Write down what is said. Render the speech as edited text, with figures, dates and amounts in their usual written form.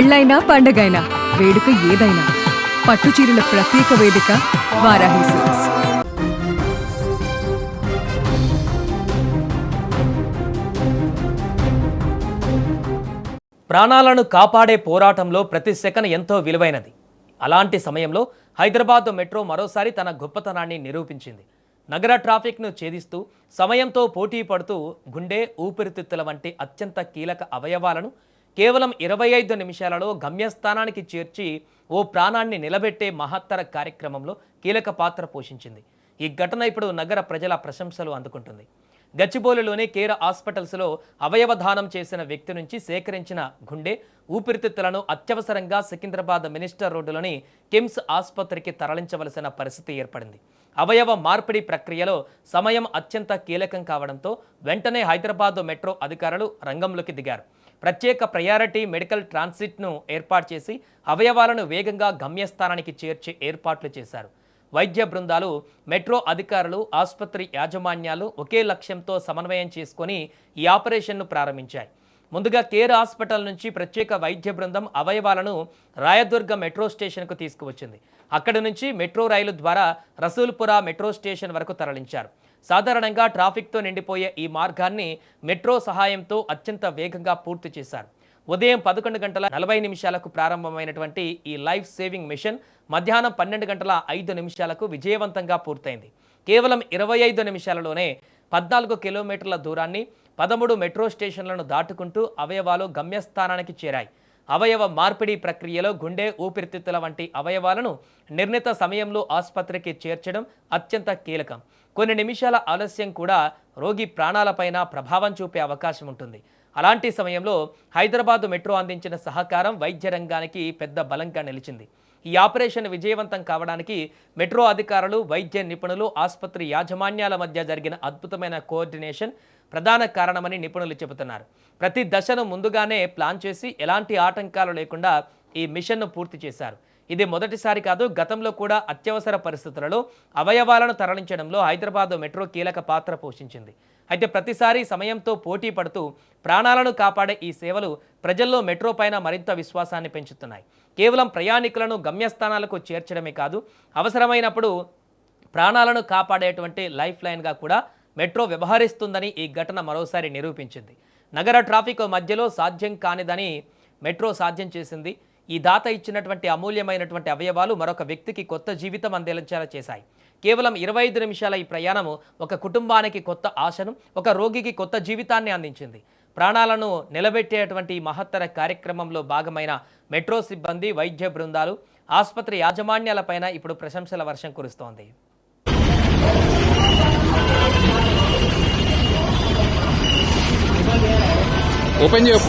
పెళ్ళైనా పండగైనా వేడుక ఏదైనా పట్టుచీరల ప్రత్యేక వేదిక వారాహి సిల్క్స్. ప్రాణాలను కాపాడే పోరాటంలో ప్రతి సెకను ఎంతో విలువైనది. అలాంటి సమయంలో హైదరాబాద్ మెట్రో మరోసారి తన గొప్పతనాన్ని నిరూపించింది. నగర ట్రాఫిక్ను ఛేదిస్తూ సమయంతో పోటీ పడుతూ గుండె, ఊపిరితిత్తుల వంటి అత్యంత కీలక అవయవాలను కేవలం 25 నిమిషాలలో గమ్యస్థానానికి చేర్చి ఓ ప్రాణాన్ని నిలబెట్టే మహత్తర కార్యక్రమంలో కీలక పాత్ర పోషించింది. ఈ ఘటన ఇప్పుడు నగర ప్రజల ప్రశంసలు అందుకుంటుంది. గచ్చిబౌలిలోని కేర్ హాస్పిటల్స్లో అవయవదానం చేసిన వ్యక్తి నుంచి సేకరించిన గుండె, ఊపిరితిత్తులను అత్యవసరంగా సికింద్రాబాద్ మినిస్టర్ రోడ్డులోని కిమ్స్ ఆసుపత్రికి తరలించవలసిన పరిస్థితి ఏర్పడింది. అవయవ మార్పిడి ప్రక్రియలో సమయం అత్యంత కీలకం కావడంతో వెంటనే హైదరాబాద్ మెట్రో అధికారులు రంగంలోకి దిగారు. ప్రత్యేక ప్రయారిటీ మెడికల్ ట్రాన్సిట్ను ఏర్పాటు చేసి అవయవాలను వేగంగా గమ్యస్థానానికి చేర్చే ఏర్పాట్లు చేశారు. వైద్య బృందాలు, మెట్రో అధికారులు, ఆసుపత్రి యాజమాన్యాలు ఒకే లక్ష్యంతో సమన్వయం చేసుకొని ఈ ఆపరేషన్ను ప్రారంభించాయి. ముందుగా కేర్ హాస్పిటల్ నుంచి ప్రత్యేక వైద్య బృందం అవయవాలను రాయదుర్గ మెట్రో స్టేషన్కు తీసుకువచ్చింది. అక్కడి నుంచి మెట్రో రైలు ద్వారా రసూల్పుర మెట్రో స్టేషన్ వరకు తరలించారు. సాధారణంగా ట్రాఫిక్తో నిండిపోయే ఈ మార్గాన్ని మెట్రో సహాయంతో అత్యంత వేగంగా పూర్తి చేశారు. ఉదయం 11:40 ప్రారంభమైనటువంటి ఈ లైఫ్ సేవింగ్ మిషన్ మధ్యాహ్నం 12:05 విజయవంతంగా పూర్తయింది. కేవలం 25 నిమిషాలలోనే 14 కిలోమీటర్ల దూరాన్ని 13 మెట్రో స్టేషన్లను దాటుకుంటూ అవయవాలు గమ్యస్థానానికి చేరాయి. అవయవ మార్పిడి ప్రక్రియలో గుండె, ఊపిరితిత్తుల వంటి అవయవాలను నిర్ణీత సమయంలో ఆసుపత్రికి చేర్చడం అత్యంత కీలకం. కొన్ని నిమిషాల ఆలస్యం కూడా రోగి ప్రాణాలపైన ప్రభావం చూపే అవకాశం ఉంటుంది. అలాంటి సమయంలో హైదరాబాద్ మెట్రో అందించిన సహకారం వైద్య రంగానికి పెద్ద బలంగా నిలిచింది. ఈ ఆపరేషన్ విజయవంతం కావడానికి మెట్రో అధికారులు, వైద్య నిపుణులు, ఆసుపత్రి యాజమాన్యాల మధ్య జరిగిన అద్భుతమైన కోఆర్డినేషన్ ప్రధాన కారణమని నిపుణులు చెబుతున్నారు. ప్రతి దశను ముందుగానే ప్లాన్ చేసి ఎలాంటి ఆటంకాలు లేకుండా ఈ మిషన్ను పూర్తి చేశారు. ఇది మొదటిసారి కాదు, గతంలో కూడా అత్యవసర పరిస్థితులలో అవయవాలను తరలించడంలో హైదరాబాద్ మెట్రో కీలక పాత్ర పోషించింది. అయితే ప్రతిసారి సమయంతో పోటీ పడుతూ ప్రాణాలను కాపాడే ఈ సేవలు ప్రజల్లో మెట్రో పైన మరింత విశ్వాసాన్ని పెంచుతున్నాయి. కేవలం ప్రయాణికులను గమ్యస్థానాలకు చేర్చడమే కాదు, అవసరమైనప్పుడు ప్రాణాలను కాపాడేటువంటి లైఫ్ లైన్గా కూడా మెట్రో వ్యవహరిస్తుందని ఈ ఘటన మరోసారి నిరూపించింది. నగర ట్రాఫిక్ మధ్యలో సాధ్యం కానిదని మెట్రో సాధ్యం చేసింది. ఈ దాత ఇచ్చినటువంటి అమూల్యమైనటువంటి అవయవాలు మరొక వ్యక్తికి కొత్త జీవితం అందించేలా చేశాయి. కేవలం 25 నిమిషాల ఈ ప్రయాణము ఒక కుటుంబానికి కొత్త ఆశను, ఒక రోగికి కొత్త జీవితాన్ని అందించింది. ప్రాణాలను నిలబెట్టేటువంటి మహత్తర కార్యక్రమంలో భాగమైన మెట్రో సిబ్బంది, వైద్య బృందాలు, ఆసుపత్రి యాజమాన్యాలపైన ఇప్పుడు ప్రశంసల వర్షం కురుస్తోంది. ఓపెన్ చేయు.